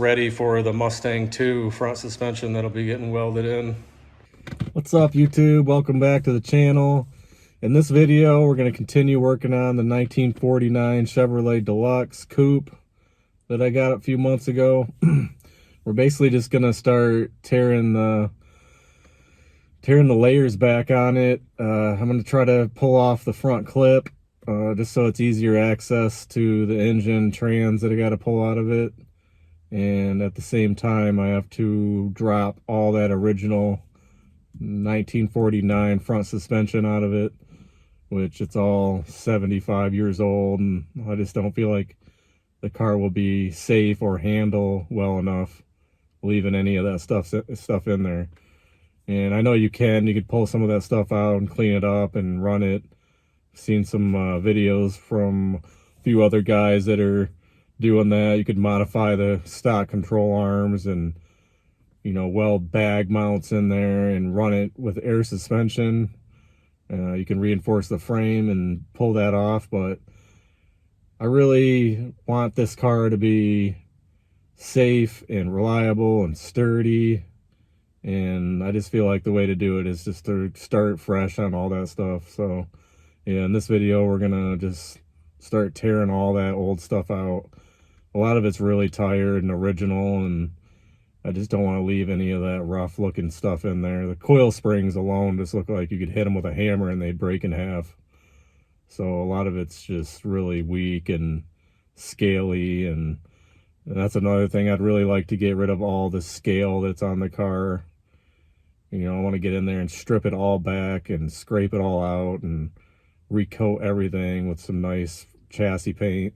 ready for the Mustang 2 front suspension that'll be getting welded in. What's up, YouTube? Welcome back to the channel. In this video, we're going to continue working on the 1949 Chevrolet Deluxe coupe that I got a few months ago. We're basically just going to start tearing the layers back on it. I'm going to try to pull off the front clip just so it's easier access to the engine trans that I got to pull out of it. And at the same time, I have to drop all that original 1949 front suspension out of it, which it's all 75 years old, and I just don't feel like the car will be safe or handle well enough leaving any of that stuff in there. And I know you could pull some of that stuff out and clean it up and run it. Seen some videos from a few other guys that are doing that. You could modify the stock control arms and, you know, weld bag mounts in there and run it with air suspension. You can reinforce the frame and pull that off, but I really want this car to be safe and reliable and sturdy, and I just feel like the way to do it is just to start fresh on all that stuff. So yeah, in this video we're gonna just start tearing all that old stuff out. A lot of it's really tired and original, and I just don't want to leave any of that rough looking stuff in there. The coil springs alone just look like you could hit them with a hammer and they'd break in half. So a lot of it's just really weak and scaly, and that's another thing. I'd really like to get rid of all the scale that's on the car. You know, I want to get in there and strip it all back and scrape it all out and recoat everything with some nice chassis paint.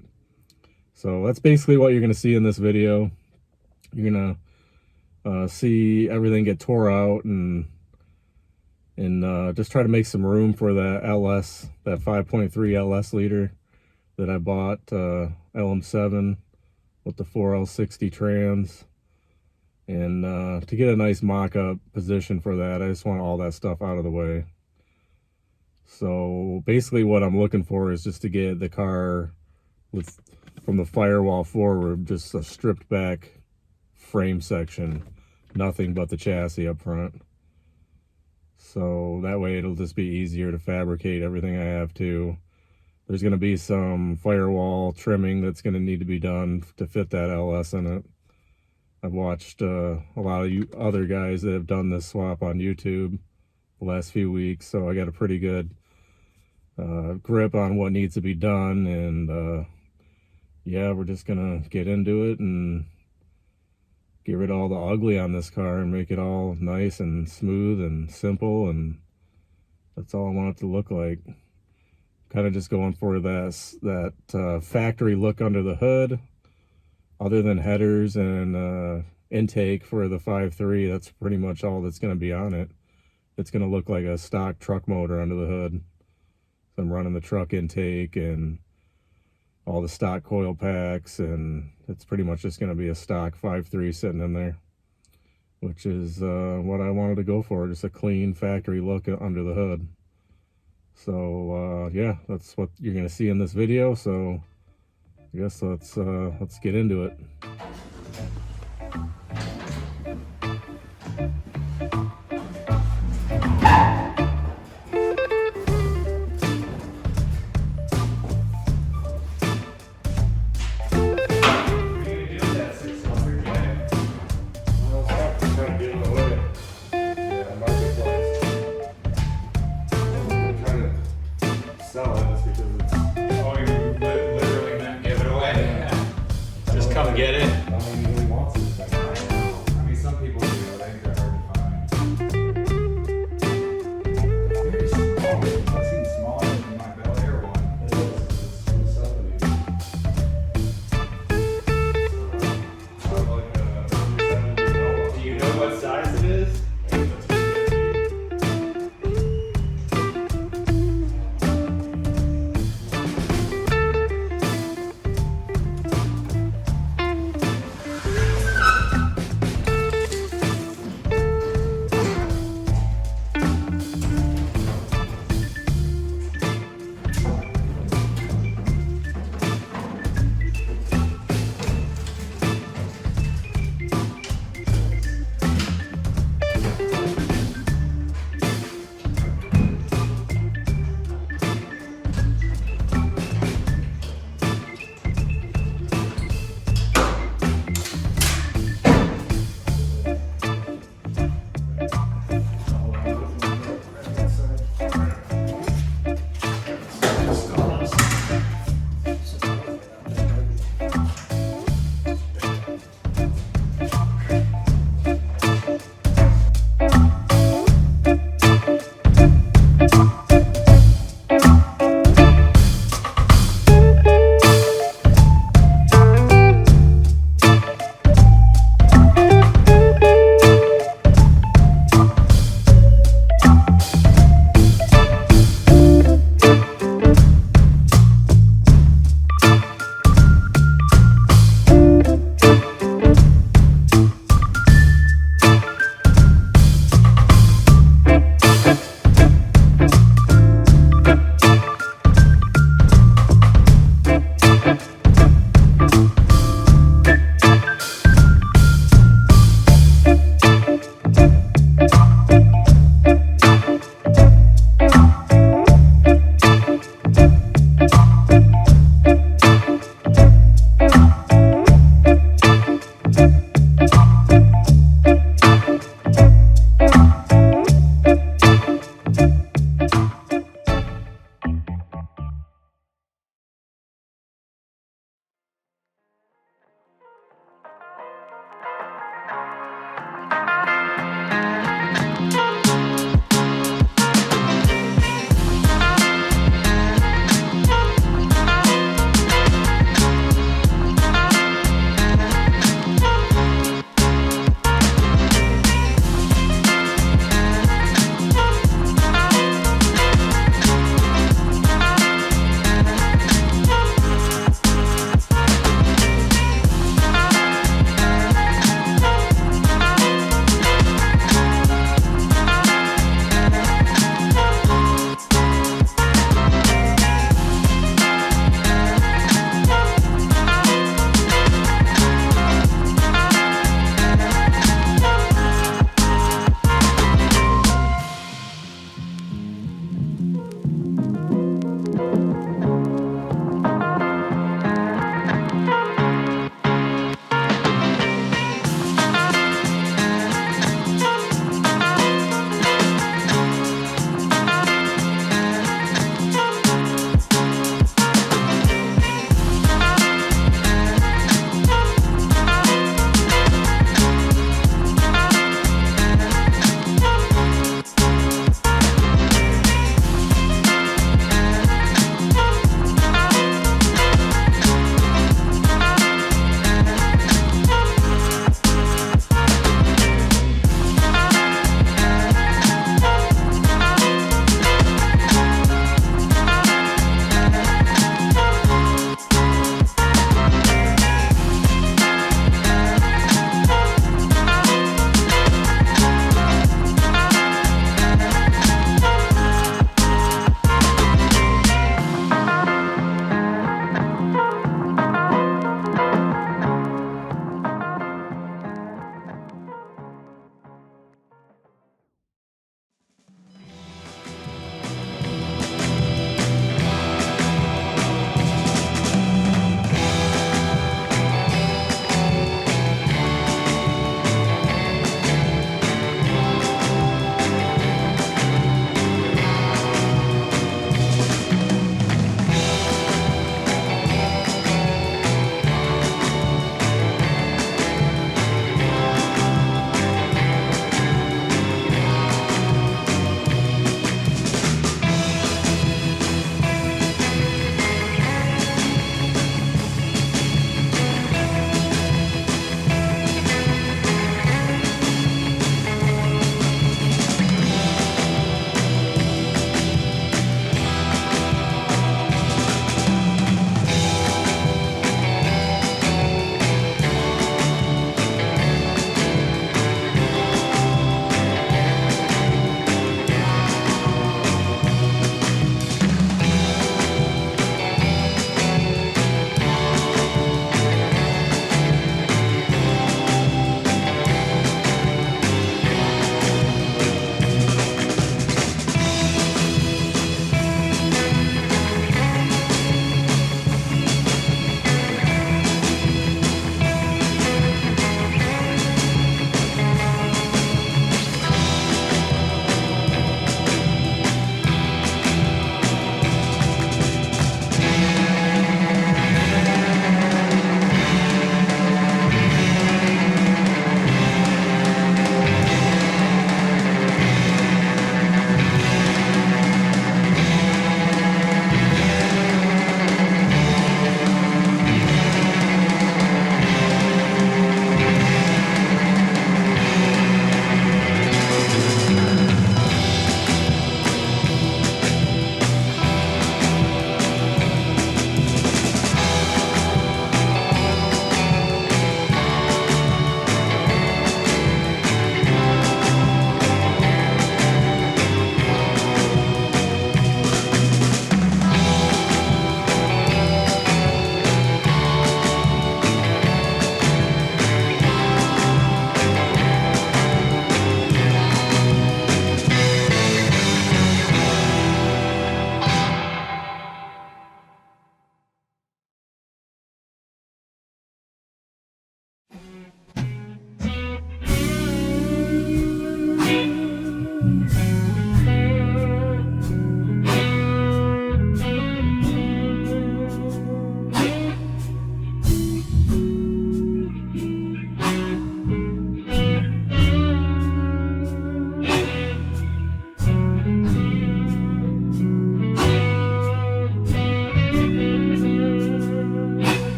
So that's basically what you're going to see in this video. You're going to see everything get tore out and just try to make some room for that LS, that 5.3 LS liter that I bought, LM7 with the 4L60 trans. And to get a nice mock-up position for that, I just want all that stuff out of the way. So basically what I'm looking for is just to get the car from the firewall forward, just a stripped back frame section, nothing but the chassis up front. So that way it'll just be easier to fabricate everything I have to. There's going to be some firewall trimming that's going to need to be done to fit that LS in it. I've watched a lot of other guys that have done this swap on YouTube the last few weeks, so I got a pretty good grip on what needs to be done. And yeah, we're just going to get into it and get rid of all the ugly on this car and make it all nice and smooth and simple, and that's all I want it to look like. Kind of just going for that factory look under the hood. Other than headers and intake for the 5.3, that's pretty much all that's going to be on it. It's going to look like a stock truck motor under the hood. So I'm running the truck intake and all the stock coil packs, and it's pretty much just going to be a stock 5.3 sitting in there, which is what I wanted to go for, just a clean factory look under the hood. So yeah, that's what you're going to see in this video. So I guess let's get into it. Come get it.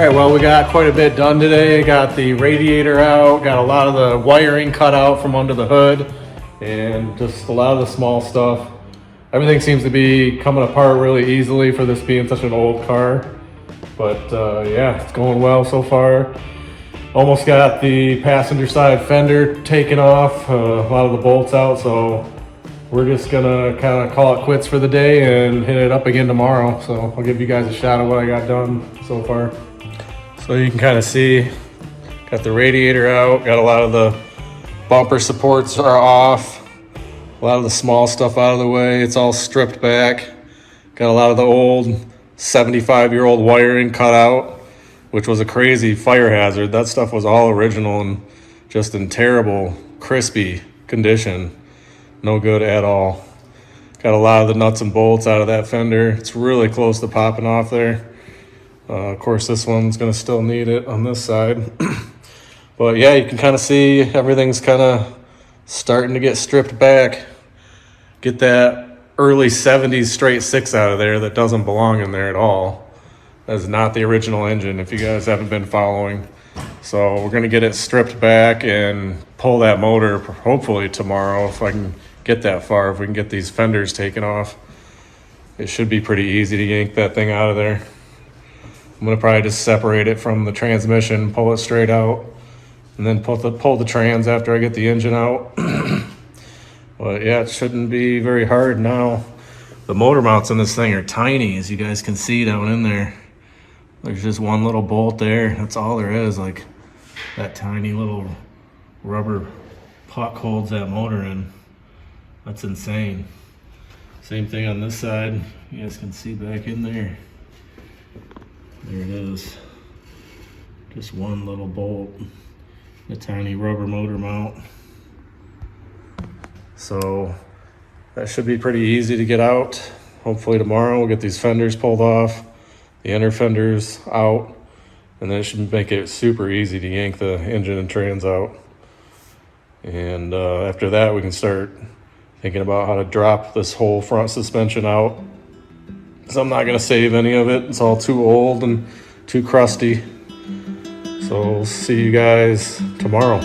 right, well, we got quite a bit done today. Got the radiator out, got a lot of the wiring cut out from under the hood, and just a lot of the small stuff. Everything seems to be coming apart really easily for this being such an old car. But yeah, it's going well so far. Almost got the passenger side fender taken off, a lot of the bolts out, so we're just gonna kind of call it quits for the day and hit it up again tomorrow. So I'll give you guys a shot of what I got done so far. So you can kind of see, got the radiator out, got a lot of the bumper supports are off, a lot of the small stuff out of the way. It's all stripped back. Got a lot of the old 75-year-old wiring cut out, which was a crazy fire hazard. That stuff was all original and just in terrible, crispy condition. No good at all. Got a lot of the nuts and bolts out of that fender. It's really close to popping off there. Of course, this one's gonna still need it on this side. But yeah, you can kind of see everything's kind of starting to get stripped back. Get that early 70s straight six out of there that doesn't belong in there at all. That is not the original engine if you guys haven't been following. So we're gonna get it stripped back and pull that motor hopefully tomorrow if I can get that far, if we can get these fenders taken off. It should be pretty easy to yank that thing out of there. I'm gonna probably just separate it from the transmission, pull it straight out, and then pull the trans after I get the engine out. But yeah, it shouldn't be very hard now. The motor mounts on this thing are tiny, as you guys can see down in there. There's just one little bolt there. That's all there is. Like that tiny little rubber puck holds that motor in. That's insane. Same thing on this side. You guys can see back in there. There it is. Just one little bolt. A tiny rubber motor mount. So that should be pretty easy to get out. Hopefully tomorrow we'll get these fenders pulled off, the inner fenders out, and then it should make it super easy to yank the engine and trans out. And after that we can start thinking about how to drop this whole front suspension out. So I'm not gonna save any of it. It's all too old and too crusty. So we'll see you guys tomorrow.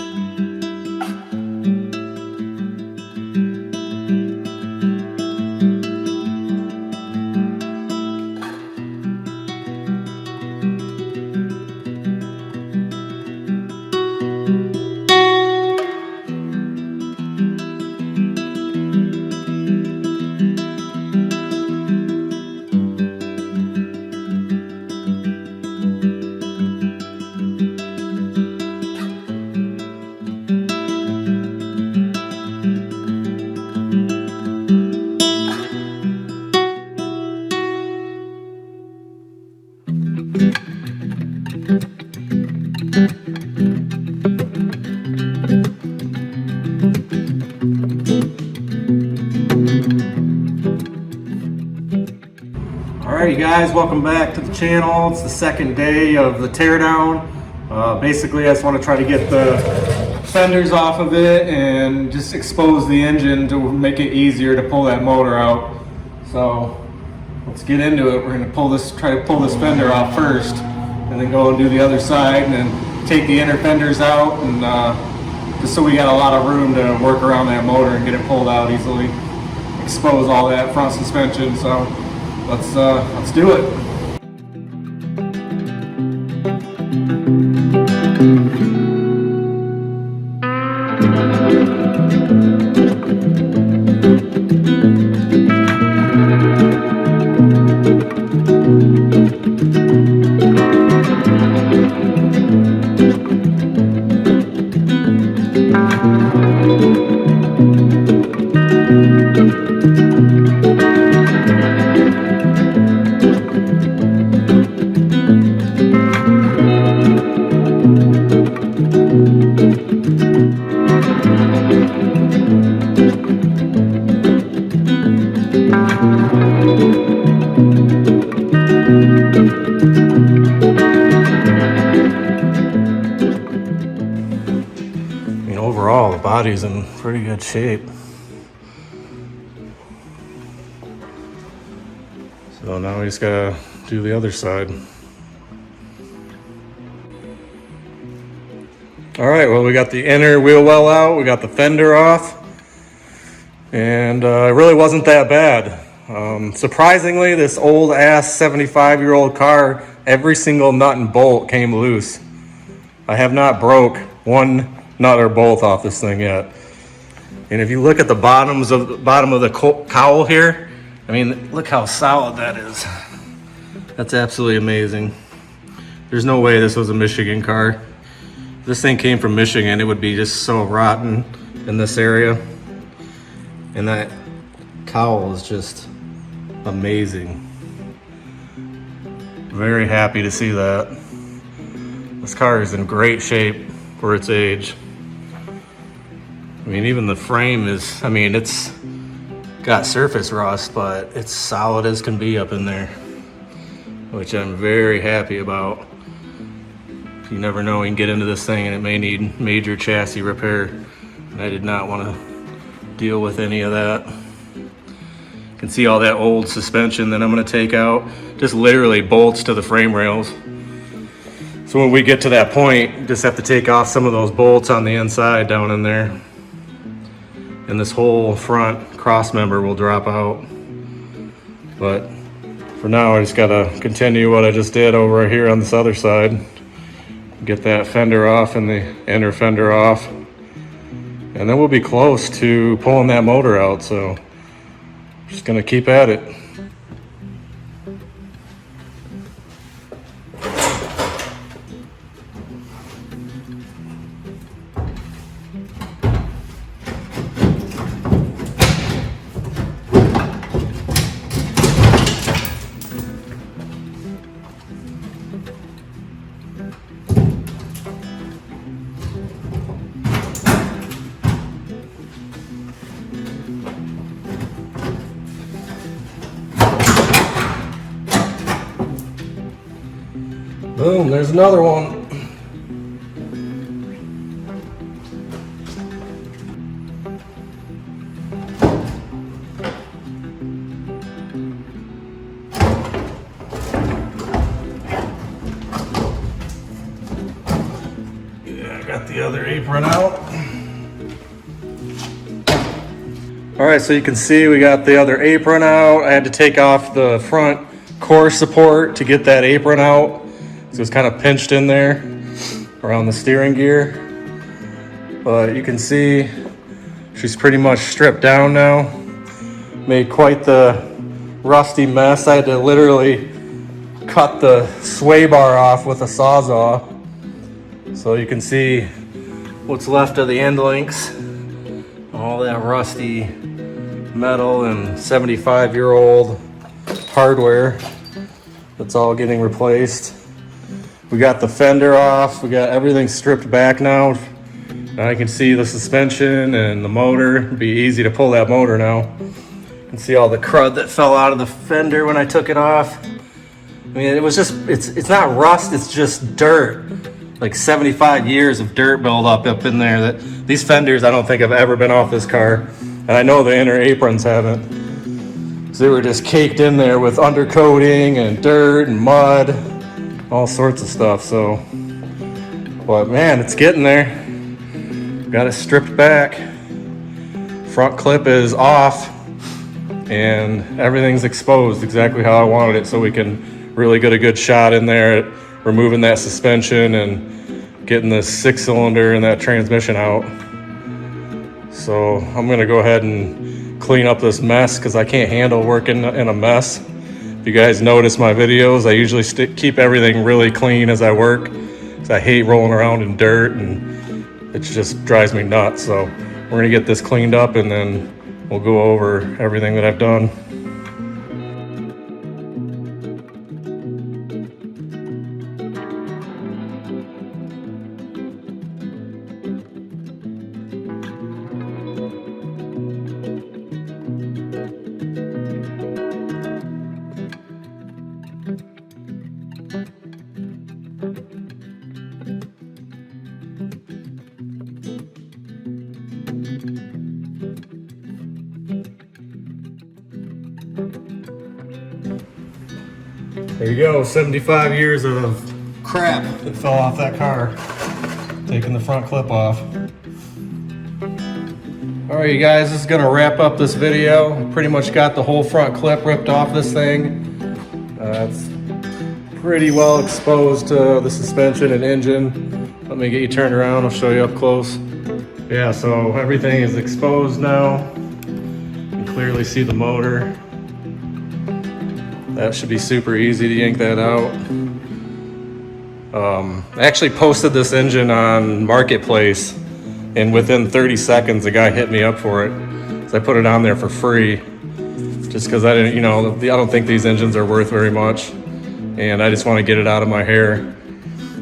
Alright, you guys, welcome back to the channel. It's the second day of the teardown. Basically, I just want to try to get the fenders off of it and just expose the engine to make it easier to pull that motor out. So let's get into it. We're going to try to pull this fender off first, and then go and do the other side, and then take the inner fenders out, and just so we got a lot of room to work around that motor and get it pulled out easily. Expose all that front suspension. So let's do it. Overall, the body's in pretty good shape. So now we just gotta do the other side. All right, well, we got the inner wheel well out, we got the fender off, and it really wasn't that bad. Surprisingly, this old ass 75-year-old car, every single nut and bolt came loose. I have not broke one nut or bolt off this thing yet. And if you look at the bottom of the cowl here, I mean, look how solid that is. That's absolutely amazing. There's no way this was a Michigan car. If this thing came from Michigan, it would be just so rotten in this area. And that cowl is just amazing. Very happy to see that. This car is in great shape for its age. I mean, even the frame is, I mean, it's got surface rust, but it's solid as can be up in there, which I'm very happy about. You never know, you can get into this thing and it may need major chassis repair. And I did not want to deal with any of that. You can see all that old suspension that I'm going to take out. Just literally bolts to the frame rails. So when we get to that point, you just have to take off some of those bolts on the inside down in there. And this whole front cross member will drop out. But for now, I just gotta continue what I just did over here on this other side. Get that fender off and the inner fender off. And then we'll be close to pulling that motor out. So just gonna keep at it. Boom, there's another one. Yeah, I got the other apron out. All right, so you can see we got the other apron out. I had to take off the front core support to get that apron out. So it's kind of pinched in there around the steering gear. But you can see she's pretty much stripped down now. Made quite the rusty mess. I had to literally cut the sway bar off with a Sawzall. So you can see what's left of the end links. All that rusty metal and 75-year-old hardware that's all getting replaced. We got the fender off. We got everything stripped back now. Now I can see the suspension and the motor. It'd be easy to pull that motor now. You can see all the crud that fell out of the fender when I took it off. I mean, it was just, it's not rust, it's just dirt. Like 75 years of dirt buildup up in there. That these fenders, I don't think have ever been off this car. And I know the inner aprons haven't. So they were just caked in there with undercoating and dirt and mud. All sorts of stuff. So, but man, it's getting there. Got it stripped back. Front clip is off and everything's exposed exactly how I wanted it, so we can really get a good shot in there at removing that suspension and getting the 6-cylinder and that transmission out. So I'm gonna go ahead and clean up this mess because I can't handle working in a mess. If you guys notice my videos, I usually keep everything really clean as I work, because I hate rolling around in dirt and it just drives me nuts. So we're gonna get this cleaned up and then we'll go over everything that I've done. There you go, 75 years of crap that fell off that car. taking the front clip off. All right, you guys, this is gonna wrap up this video. I pretty much got the whole front clip ripped off this thing. It's pretty well exposed to the suspension and engine. Let me get you turned around, I'll show you up close. Yeah, so everything is exposed now. You can clearly see the motor. That should be super easy to yank that out. I actually posted this engine on Marketplace, and within 30 seconds, a guy hit me up for it. So I put it on there for free, just because I didn't, I don't think these engines are worth very much, and I just want to get it out of my hair.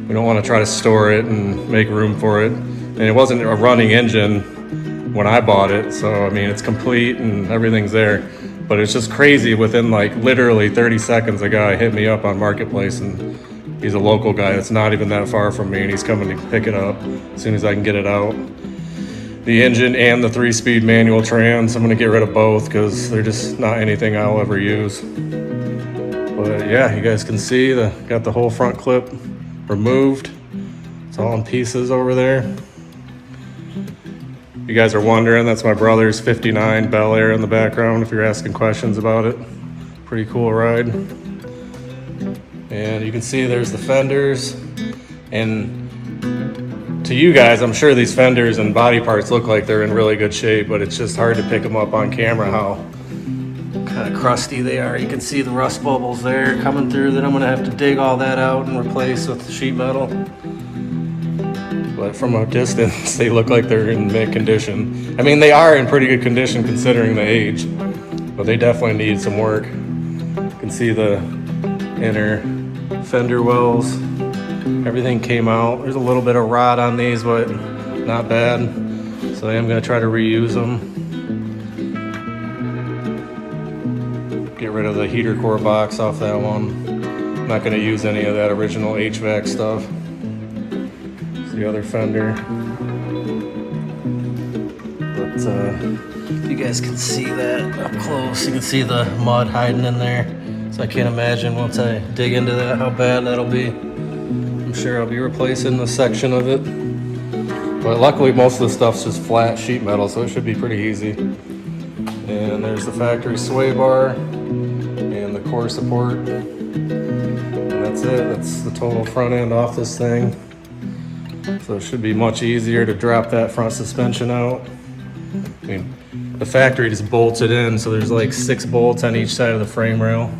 We don't want to try to store it and make room for it. And it wasn't a running engine when I bought it, so I mean, it's complete and everything's there. But it's just crazy, within like literally 30 seconds, a guy hit me up on Marketplace, and he's a local guy that's not even that far from me, and he's coming to pick it up as soon as I can get it out. The engine and the 3-speed manual trans, I'm gonna get rid of both because they're just not anything I'll ever use. But yeah, you guys can see, got the whole front clip removed. It's all in pieces over there. You guys are wondering, that's my brother's 59 Bel Air in the background, if you're asking questions about it. Pretty cool ride. And you can see there's the fenders. And to you guys, I'm sure these fenders and body parts look like they're in really good shape, but it's just hard to pick them up on camera how kind of crusty they are. You can see the rust bubbles there coming through that I'm gonna have to dig all that out and replace with sheet metal. But from a distance, they look like they're in mint condition. I mean, they are in pretty good condition considering the age, but they definitely need some work. You can see the inner fender wells. Everything came out. There's a little bit of rot on these, but not bad. So I am gonna try to reuse them. Get rid of the heater core box off that one. I'm not gonna use any of that original HVAC stuff. The other fender, but if you guys can see that up close, you can see the mud hiding in there, so I can't imagine once I dig into that how bad that'll be. I'm sure I'll be replacing a section of it, but luckily most of the stuff's just flat sheet metal, so it should be pretty easy. And there's the factory sway bar and the core support, and that's it. That's the total front end off this thing. So it should be much easier to drop that front suspension out. I mean, the factory just bolts it in, so there's like 6 bolts on each side of the frame rail.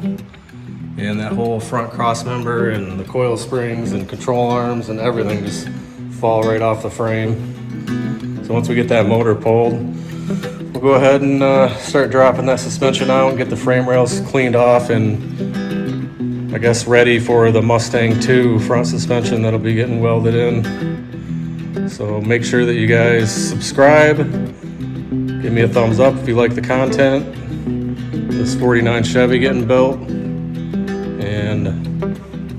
And that whole front cross member and the coil springs and control arms and everything just fall right off the frame. So once we get that motor pulled, we'll go ahead and start dropping that suspension out and get the frame rails cleaned off and I guess ready for the Mustang 2 front suspension that'll be getting welded in. So make sure that you guys subscribe, give me a thumbs up if you like the content. This 49 Chevy getting built, and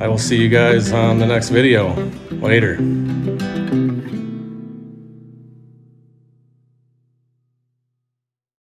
I will see you guys on the next video. Later.